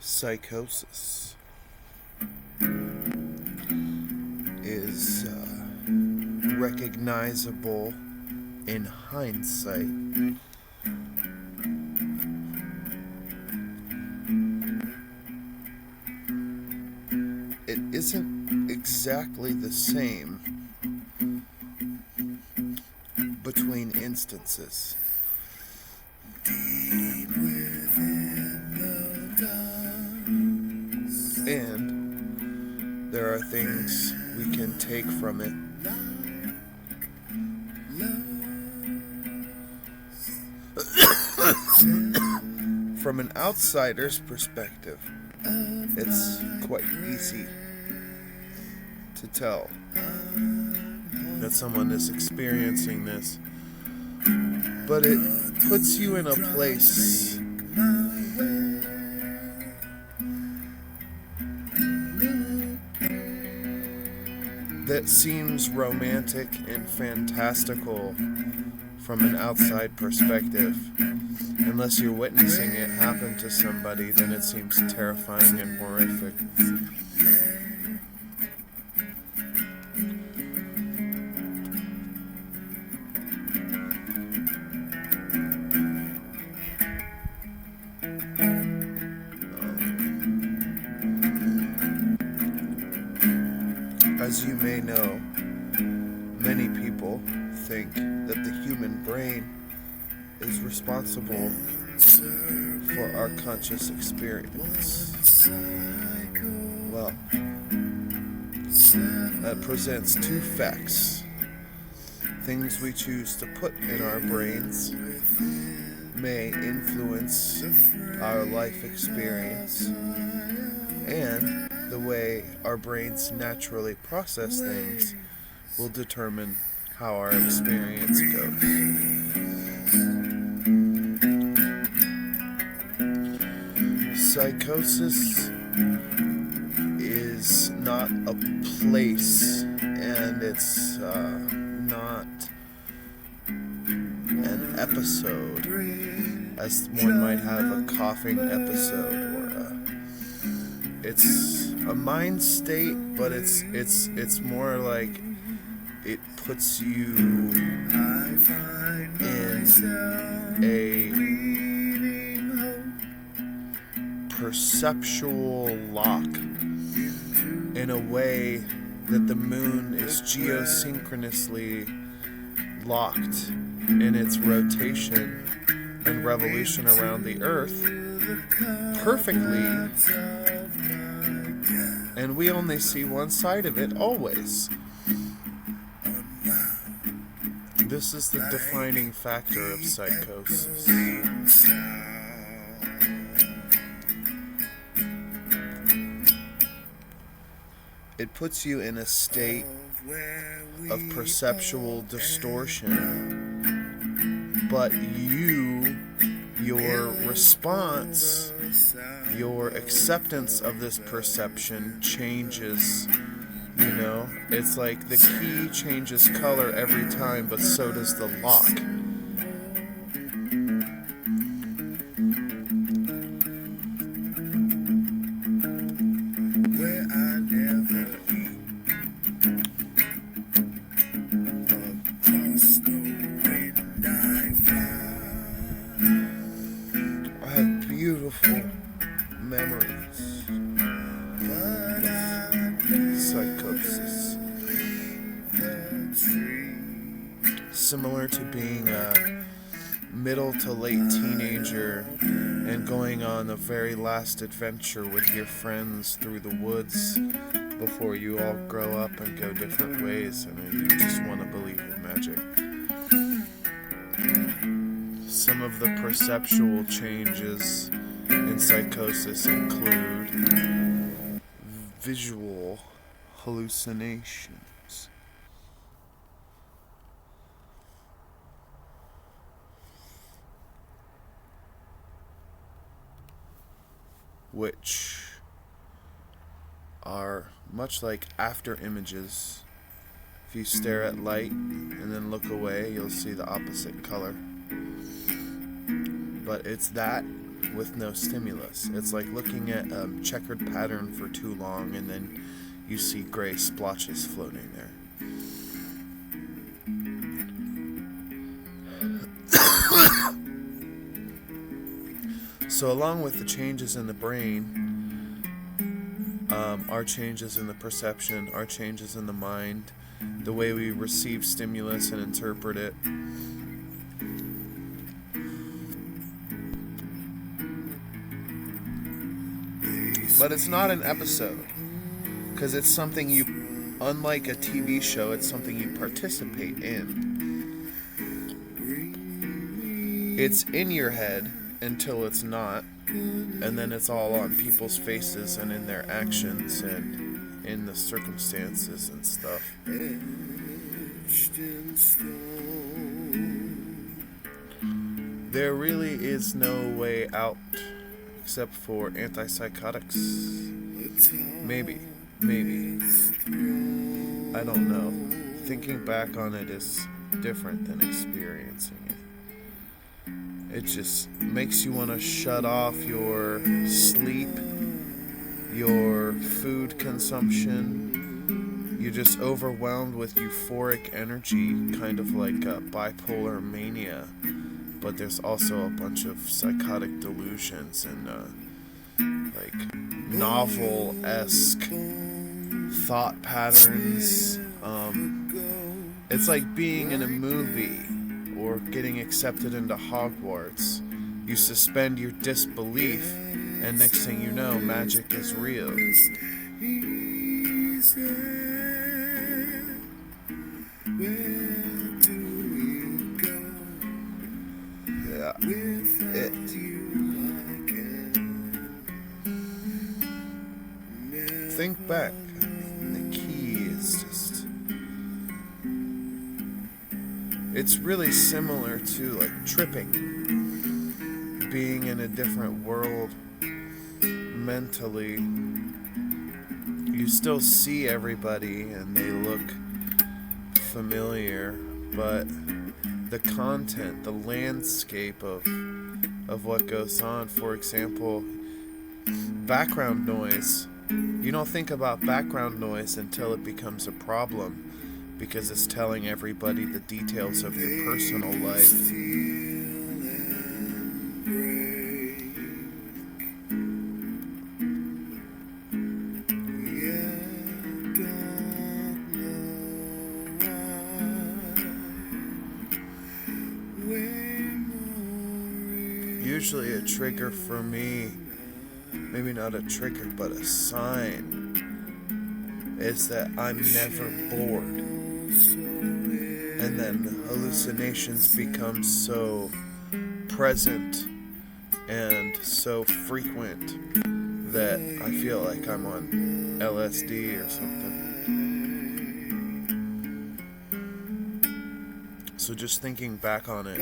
Psychosis is recognizable in hindsight. It isn't exactly the same between instances. And there are things we can take from it from an outsider's perspective. It's quite easy to tell that someone is experiencing this, but it puts you in a place that seems romantic and fantastical from an outside perspective. Unless you're witnessing it happen to somebody, then it seems terrifying and horrific. As you may know, many people think that the human brain is responsible for our conscious experience. Well, that presents two facts. Things we choose to put in our brains may influence our life experience, and the way our brains naturally process things will determine how our experience goes. Psychosis is not a place, and it's not an episode, as one might have a coughing episode, or it's a mind state, but it's more like it puts you in a perceptual lock, in a way that the moon is geosynchronously locked in its rotation and revolution around the Earth perfectly, and we only see one side of it always. This is the defining factor of psychosis. It puts you in a state of perceptual distortion, but your response, your acceptance of this perception changes. You know, it's like the key changes color every time, but so does the lock. I have beautiful memories. Psychosis. Similar to being a middle to late teenager and going on the very last adventure with your friends through the woods before you all grow up and go different ways and you just want to believe in magic. Some of the perceptual changes in psychosis include visual hallucinations, which are much like after images. If you stare at light and then look away, you'll see the opposite color. But it's that with no stimulus. It's like looking at a checkered pattern for too long and then you see gray splotches floating there. So along with the changes in the brain, our changes in the perception, our changes in the mind, the way we receive stimulus and interpret it, but it's not an episode, because it's something you, unlike a TV show, it's something you participate in. It's in your head until it's not, and then it's all on people's faces and in their actions and in the circumstances and stuff. There really is no way out except for antipsychotics. Maybe. I don't know. Thinking back on it is different than experiencing it. It just makes you want to shut off your sleep, your food consumption. You're just overwhelmed with euphoric energy, kind of like bipolar mania. But there's also a bunch of psychotic delusions and like novel-esque thought patterns. It's like being in a movie or getting accepted into Hogwarts. You suspend your disbelief, and next thing you know, magic is real. Yeah, think back. The key is just... It's really similar to like tripping. Being in a different world mentally. You still see everybody and they look familiar, but the content, the landscape of what goes on, for example, background noise. You don't think about background noise until it becomes a problem, because it's telling everybody the details of your personal life. Usually a trigger for me, maybe not a trigger, but a sign, is that I'm never bored. And then hallucinations become so present and so frequent that I feel like I'm on LSD or something. So just thinking back on it,